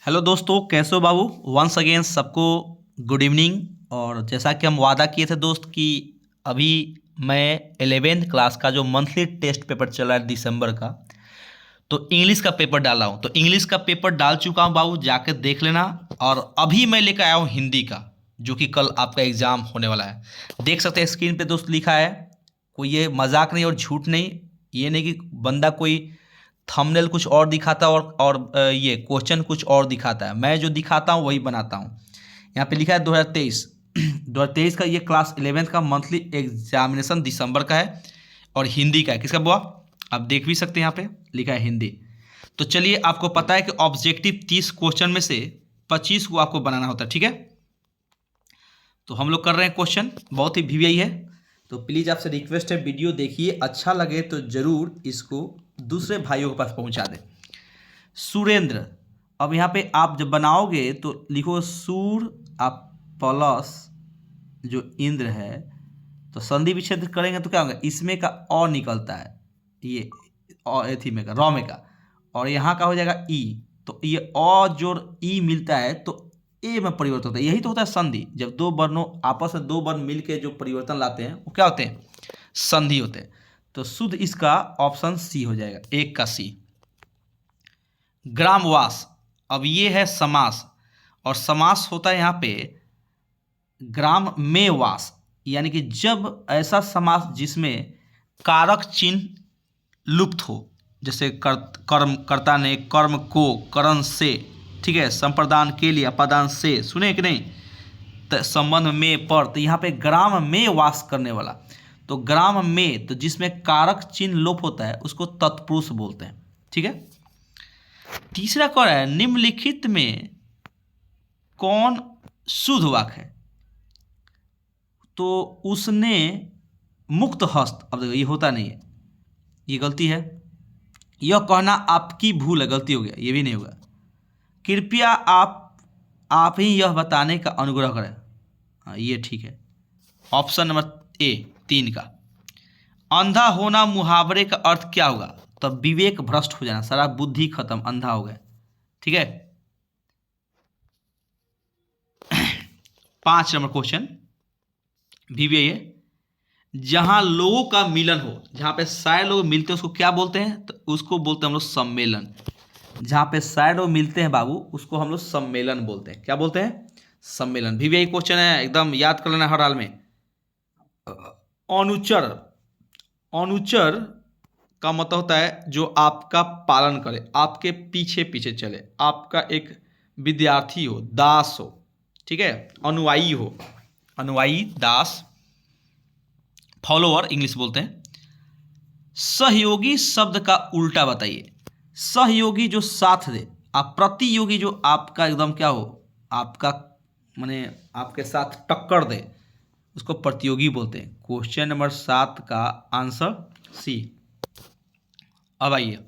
Hello दोस्तों, कैसे हो बाबू। वंस अगेन सबको गुड इवनिंग। और जैसा कि हम वादा किए थे दोस्त कि अभी मैं 11th क्लास का जो मंथली टेस्ट पेपर चल रहा है दिसंबर का, तो इंग्लिश का पेपर डाला हूँ। तो इंग्लिश का पेपर डाल चुका हूँ बाबू, जाकर देख लेना। और अभी मैं लेकर आया हूँ हिंदी का, जो कि कल आपका एग्ज़ाम होने वाला है। देख सकते हैं स्क्रीन पे दोस्त, लिखा है। कोई ये मजाक नहीं और झूठ नहीं। ये नहीं कि बंदा कोई थंबनेल कुछ और दिखाता है और ये क्वेश्चन कुछ और दिखाता है। मैं जो दिखाता हूँ वही बनाता हूँ। यहाँ पे लिखा है 2023 2023 का ये क्लास 11th का मंथली एग्जामिनेशन दिसंबर का है और हिंदी का है। किसका बुआ, आप देख भी सकते हैं, यहाँ पे लिखा है हिंदी। तो चलिए, आपको पता है कि ऑब्जेक्टिव 30 क्वेश्चन में से 25 को आपको बनाना होता है, ठीक है। तो हम लोग कर रहे हैं क्वेश्चन, बहुत ही वीवीआई है। तो प्लीज़ आपसे रिक्वेस्ट है, वीडियो देखिए, अच्छा लगे तो ज़रूर इसको दूसरे भाइयों के पास पहुंचा दें। सुरेंद्र, अब यहाँ पे आप जब बनाओगे तो लिखो सूर, आप प्लस जो इंद्र है, तो संधि विच्छेद करेंगे तो क्या होगा, इसमें का अ निकलता है, ये एथी में का रॉ में का, और यहाँ का हो जाएगा ई। तो ये अ जोड़ ई मिलता है तो ए में परिवर्तन होता है। यही तो होता है संधि। जब दो वर्णों आपस में दो वर्ण मिलके जो परिवर्तन लाते हैं वो क्या होते हैं, संधि होते हैं। तो शुद्ध इसका ऑप्शन सी हो जाएगा, एक का सी। ग्रामवास, अब ये है समास, और समास होता है यहाँ पे ग्राम में वास, यानी कि जब ऐसा समास जिसमें कारक चिन्ह लुप्त हो, जैसे कर्म कर्ता ने कर्म को करण से, ठीक है, संप्रदान के लिए अपादान से, सुने कि नहीं, संबंध में पर, तो यहाँ पे ग्राम में वास करने वाला। तो ग्राम में, तो जिसमें कारक चिन्ह लोप होता है उसको तत्पुरुष बोलते हैं, ठीक है। तीसरा कौन है, निम्नलिखित में कौन शुद्ध वाक्य है। तो उसने मुक्त हस्त, अब देखो ये होता नहीं है, ये गलती है। यह कहना आपकी भूल है, गलती हो गया, ये भी नहीं होगा। कृपया आप ही यह बताने का अनुग्रह करें, हाँ ये ठीक है। ऑप्शन नंबर ए 3 का। अंधा होना मुहावरे का अर्थ क्या होगा, तब विवेक भ्रष्ट हो जाना, सारा बुद्धि खत्म, अंधा हो गया, ठीक है। 5 नंबर क्वेश्चन वीवीआई है। जहां लोगों का मिलन हो, जहां पे सारे लोग मिलते हैं उसको क्या बोलते हैं, तो उसको बोलते हैं हम लोग सम्मेलन। जहां पे सारे लोग मिलते हैं बाबू, उसको हम लोग सम्मेलन बोलते हैं। क्या बोलते हैं, सम्मेलन। वीवीआई क्वेश्चन है, एकदम याद कर लेना हर हाल में। अनुचर, अनुचर का मतलब होता है जो आपका पालन करे, आपके पीछे पीछे चले, आपका एक विद्यार्थी हो, दास हो, ठीक है, अनुयायी हो, अनुयायी दास, फॉलोअर इंग्लिश बोलते हैं। सहयोगी शब्द का उल्टा बताइए। सहयोगी जो साथ दे, आप प्रतियोगी जो आपका एकदम क्या हो, आपका माने आपके साथ टक्कर दे, उसको प्रतियोगी बोलते हैं। क्वेश्चन नंबर 7 का आंसर सी। अब आइए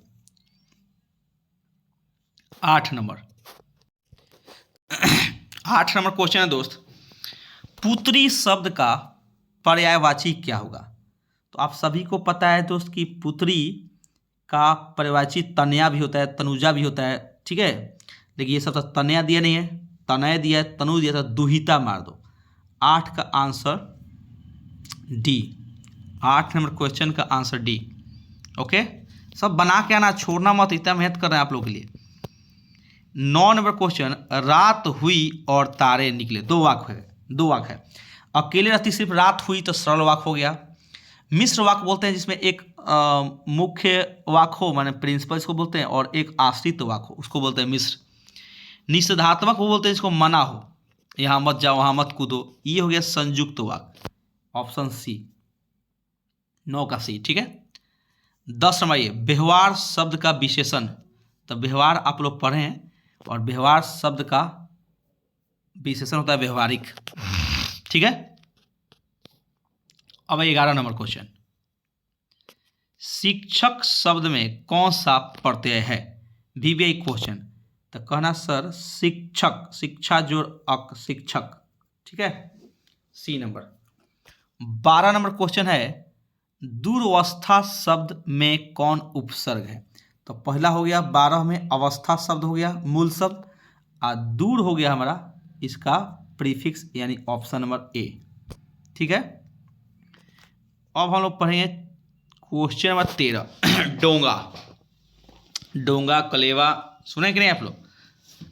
8 नंबर। 8 नंबर क्वेश्चन है दोस्त, पुत्री शब्द का पर्यायवाची क्या होगा। तो आप सभी को पता है दोस्त कि पुत्री का पर्यायवाची तनया भी होता है, तनुजा भी होता है, ठीक है। लेकिन ये सब तो तनया दिया नहीं है, तनय दिया है, तनु दिया था, दुहिता मार दो। 8 का आंसर डी। 8 नंबर क्वेश्चन का आंसर डी। ओके, सब बना के आना, छोड़ना मत, इतना मेहनत कर रहे हैं आप लोगों के लिए। 9 नंबर क्वेश्चन, रात हुई और तारे निकले, दो वाक्य है, दो वाक्य है। अकेले रहती सिर्फ रात हुई तो सरल वाक्य हो गया। मिश्र वाक्य बोलते हैं जिसमें एक मुख्य वाक्य हो, माने प्रिंसिपल इसको बोलते हैं, और एक आश्रित वाक्य हो, उसको बोलते हैं मिश्र। निषेधात्मक वो बोलते हैं जिसको मना हो, यहाँ मत जाओ, वहाँ मत कूदो, ये हो गया संयुक्त वाक्य। ऑप्शन सी, 9 का सी, ठीक है। 10 नंबर ये व्यवहार शब्द का विशेषण। तो व्यवहार आप लोग पढ़े हैं, और व्यवहार शब्द का विशेषण होता है व्यवहारिक, ठीक है। अब 11 नंबर क्वेश्चन, शिक्षक शब्द में कौन सा प्रत्यय है। VVI question. तो कहना सर शिक्षक, शिक्षा जोड़ अक, शिक्षक, ठीक है, सी नंबर। 12 नंबर क्वेश्चन है, दुर्वस्था शब्द में कौन उपसर्ग है। तो पहला हो गया 12 में अवस्था शब्द हो गया मूल शब्द, और दूर हो गया हमारा इसका प्रीफिक्स यानी ऑप्शन नंबर ए। ठीक है, अब हम लोग पढ़ेंगे क्वेश्चन नंबर 13 डोंगा। डोंगा कलेवा सुने कि नहीं आप लोग,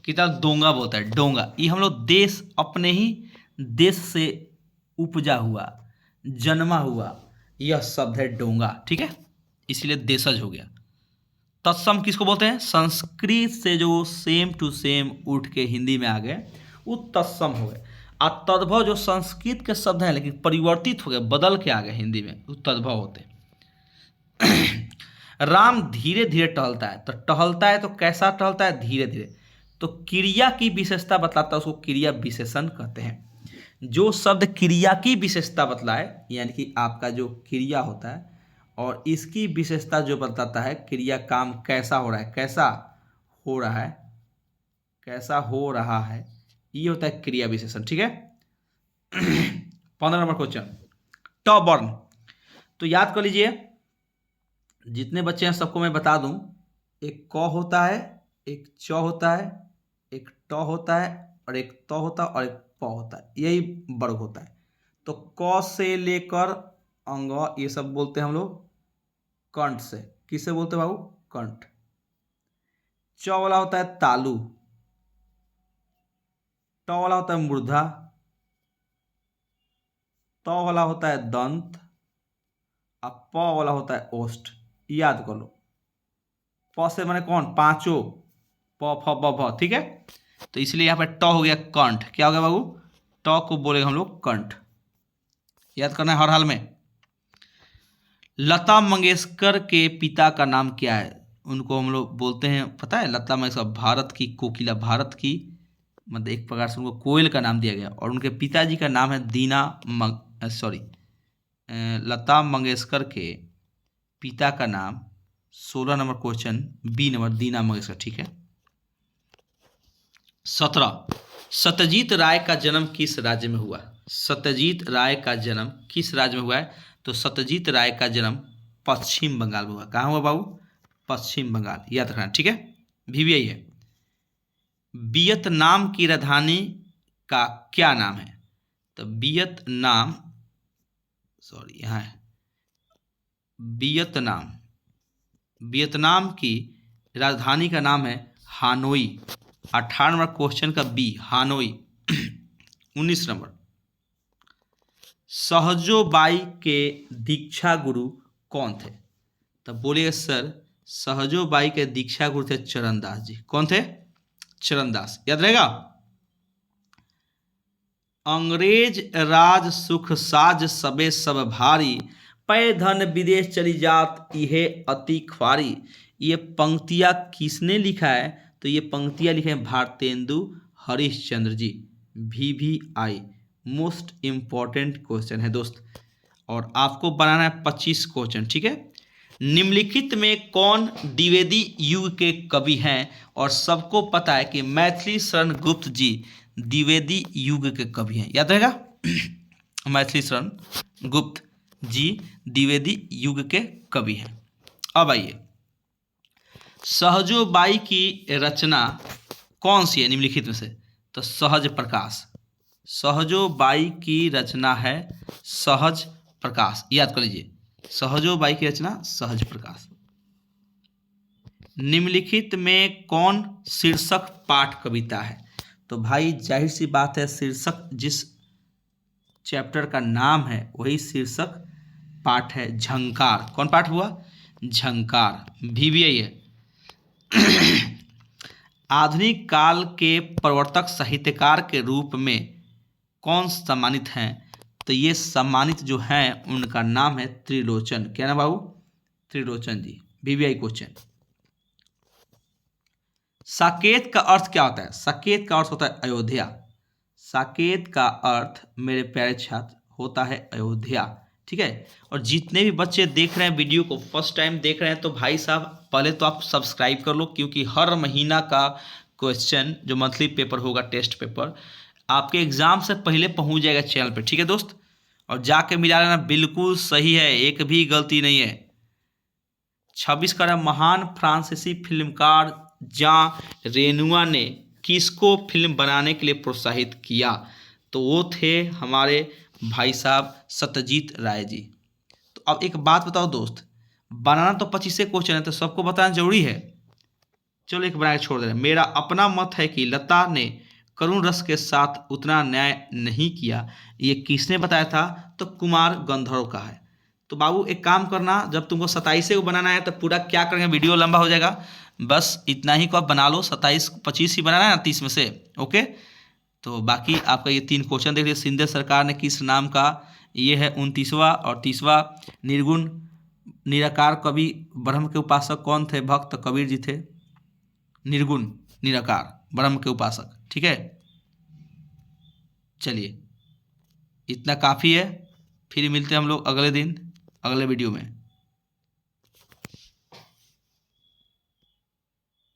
कितना डोंगा बोलता है डोंगा। ये हम लोग देश, अपने ही देश से उपजा हुआ, जन्मा हुआ यह शब्द है डोंगा। ठीक है, इसीलिए देशज हो गया। तत्सम किसको बोलते हैं, संस्कृत से जो सेम टू सेम उठ के हिंदी में आ गए वो तत्सम हो गए। और तद्भव जो संस्कृत के शब्द हैं लेकिन परिवर्तित हो गए, बदल के आ गए हिंदी में, वो तद्भव होते। राम धीरे धीरे टहलता है, तो टहलता है तो कैसा टहलता है, धीरे धीरे। तो क्रिया की विशेषता बतलाता है, उसको क्रिया विशेषण कहते हैं। जो शब्द क्रिया की विशेषता बतलाए, यानी कि आपका जो क्रिया होता है और इसकी विशेषता जो बताता है, क्रिया काम कैसा हो रहा है, कैसा हो रहा है, कैसा हो रहा है, ये होता है क्रिया विशेषण। ठीक है। 15 नंबर क्वेश्चन, ट वर्ण। तो याद कर लीजिए, जितने बच्चे हैं सबको मैं बता दूं, एक क होता है, एक च होता है, एक ट होता है और एक त होता है और एक प होता है, यही वर्ग होता है। तो क से लेकर अंग, ये सब बोलते हैं हम लोग कंठ से। किससे बोलते हैं बाबू, कंठ। च वाला होता है तालु, ट वाला होता है मूर्धा, त वाला होता है दंत और प वाला होता है ओष्ठ। याद कर लो, प से माने कौन, पांचों, प फ ब भ। ठीक है, तो इसलिए यहाँ पे ट हो गया कंठ। क्या हो गया बाबू, ट को बोलेंगे हम लोग कंठ। याद करना है हर हाल में। लता मंगेशकर के पिता का नाम क्या है, उनको हम लोग बोलते हैं, पता है, लता मंगेशकर भारत की कोकिला, भारत की मतलब एक प्रकार से उनको कोयल का नाम दिया गया। और उनके पिताजी का नाम है लता मंगेशकर के पिता का नाम, 16 नंबर क्वेश्चन बी नंबर, दीना मंगेशकर। ठीक है। 17 सत्यजीत राय का जन्म किस राज्य में हुआ। सत्यजीत राय का जन्म किस राज्य में हुआ है, तो सत्यजीत राय का जन्म पश्चिम बंगाल में हुआ। कहाँ हुआ बाबू, पश्चिम बंगाल। याद रखना। ठीक है, भी यही है। वियतनाम की राजधानी का क्या नाम है, तो वियतनाम, सॉरी यहाँ है वियतनाम, वियतनाम की राजधानी का नाम है हानोई। 18 नंबर क्वेश्चन का बी, हानोई। 19 नंबर, सहजोबाई के दीक्षा गुरु कौन थे, तब बोलिए सर, सहजोबाई के दीक्षा गुरु थे चरणदास जी। कौन थे, चरणदास। याद रहेगा। अंग्रेज राज सुख साज सबे सब भारी, पै धन विदेश चली जात इहे अति ख्वारी। ये पंक्तियां किसने लिखा है, तो ये पंक्तियां लिखे हैं Bharatendu Harishchandra ji. VVI most important question है दोस्त, और आपको बनाना है 25 क्वेश्चन। ठीक है। निम्नलिखित में कौन द्विवेदी युग के कवि हैं, और सबको पता है कि मैथिली शरण गुप्त जी द्विवेदी युग के कवि हैं। याद रहेगा। मैथिली शरण गुप्त जी द्विवेदी युग के कवि हैं। अब आइए, सहजोबाई की रचना कौन सी है निम्नलिखित में से, तो सहज प्रकाश। सहजोबाई की रचना है सहज प्रकाश। याद कर लीजिए, सहजोबाई की रचना सहज प्रकाश। निम्नलिखित में कौन शीर्षक पाठ कविता है, तो भाई जाहिर सी बात है, शीर्षक जिस चैप्टर का नाम है वही शीर्षक पाठ है झंकार। कौन पाठ हुआ, झंकार। VVI है। आधुनिक काल के प्रवर्तक साहित्यकार के रूप में कौन सम्मानित हैं, तो ये सम्मानित जो हैं उनका नाम है त्रिलोचन। क्या ना बाबू, त्रिलोचन जी। VVI question. साकेत का अर्थ क्या होता है, साकेत का अर्थ होता है अयोध्या। साकेत का अर्थ मेरे प्यारे छात्र होता है अयोध्या। ठीक है। और जितने भी बच्चे देख रहे हैं वीडियो को, फर्स्ट टाइम देख रहे हैं, तो भाई साहब पहले तो आप सब्सक्राइब कर लो, क्योंकि हर महीना का क्वेश्चन जो मंथली पेपर होगा, टेस्ट पेपर, आपके एग्जाम से पहले पहुंच जाएगा चैनल पे। ठीक है दोस्त, और जाके मिला लेना, बिल्कुल सही है, एक भी गलती नहीं है। 26 का महान फ्रांसीसी फिल्मकार जां रेनुआ ने किसको फिल्म बनाने के लिए प्रोत्साहित किया? तो वो थे हमारे भाई साहब सत्यजीत राय जी। तो अब एक बात बताओ दोस्त, बनाना तो 25 क्वेश्चन है, तो सबको बताना जरूरी है? चलो एक बना के छोड़ दे रहे हैं। मेरा अपना मत है कि लता ने करुण रस के साथ उतना न्याय नहीं किया। ये किसने बताया था? तो कुमार गंधर्व का है। तो बाबू एक काम करना, जब तुमको 27 को बनाना है तो पूरा क्या करेंगे, वीडियो लंबा हो जाएगा, बस इतना ही को आप बना लो। 27 25 ही बनाना है ना 30 में से, ओके। तो बाकी आपका ये 3 क्वेश्चन देख लीजिए। सिंधे सरकार ने किस नाम का, ये है 29वां और 30वां। निर्गुण निराकार कवि ब्रह्म के उपासक कौन थे? भक्त कबीर जी थे। निर्गुण निराकार ब्रह्म के उपासक, ठीक है। चलिए इतना काफ़ी है, फिर मिलते हैं हम लोग अगले दिन अगले वीडियो में।